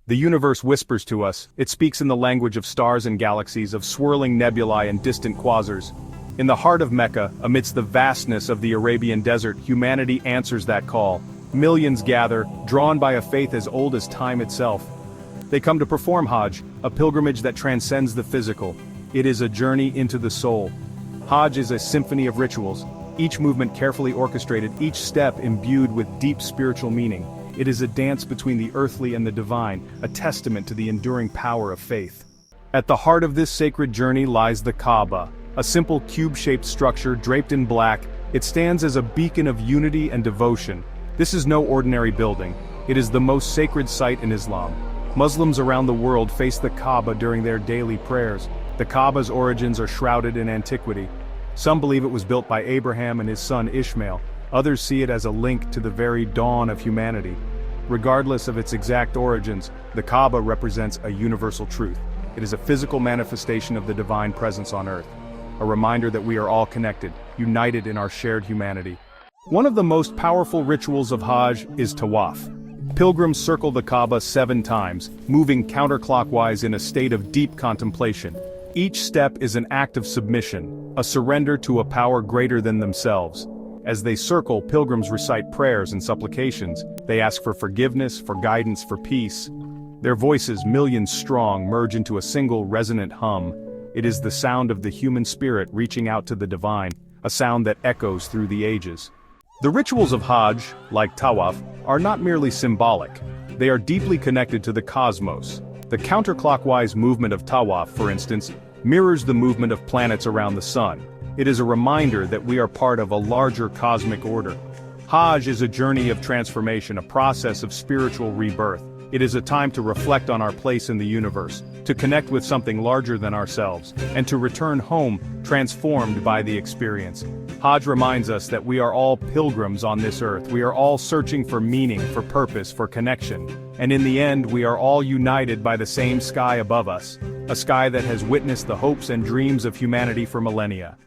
The universe whispers to us, it speaks in the language of stars and galaxies, of swirling nebulae and distant quasars. In the heart of Mecca, amidst the vastness of the Arabian Desert, humanity answers that call. Millions gather, drawn by a faith as old as time itself. They come to perform Hajj, a pilgrimage that transcends the physical. It is a journey into the soul. Hajj is a symphony of rituals, each movement carefully orchestrated, each step imbued with deep spiritual meaning. It is a dance between the earthly and the divine, a testament to the enduring power of faith. At the heart of this sacred journey lies the Kaaba, a simple cube-shaped structure draped in black. It stands as a beacon of unity and devotion. This is no ordinary building. It is the most sacred site in Islam. Muslims around the world face the Kaaba during their daily prayers. The Kaaba's origins are shrouded in antiquity. Some believe it was built by Abraham and his son Ishmael. Others see it as a link to the very dawn of humanity. Regardless of its exact origins, the Kaaba represents a universal truth. It is a physical manifestation of the divine presence on earth. A reminder that we are all connected, united in our shared humanity. One of the most powerful rituals of Hajj is Tawaf. Pilgrims circle the Kaaba 7 times, moving counterclockwise in a state of deep contemplation. Each step is an act of submission, a surrender to a power greater than themselves. As they circle, pilgrims recite prayers and supplications. They ask for forgiveness, for guidance, for peace. Their voices, millions strong, merge into a single resonant hum. It is the sound of the human spirit reaching out to the divine, a sound that echoes through the ages. The rituals of Hajj, like Tawaf, are not merely symbolic. They are deeply connected to the cosmos. The counterclockwise movement of Tawaf, for instance, mirrors the movement of planets around the sun. It is a reminder that we are part of a larger cosmic order. Hajj is a journey of transformation, a process of spiritual rebirth. It is a time to reflect on our place in the universe, to connect with something larger than ourselves, and to return home transformed by the experience. Hajj reminds us that we are all pilgrims on this earth. We are all searching for meaning, for purpose, for connection. And in the end, we are all united by the same sky above us, a sky that has witnessed the hopes and dreams of humanity for millennia.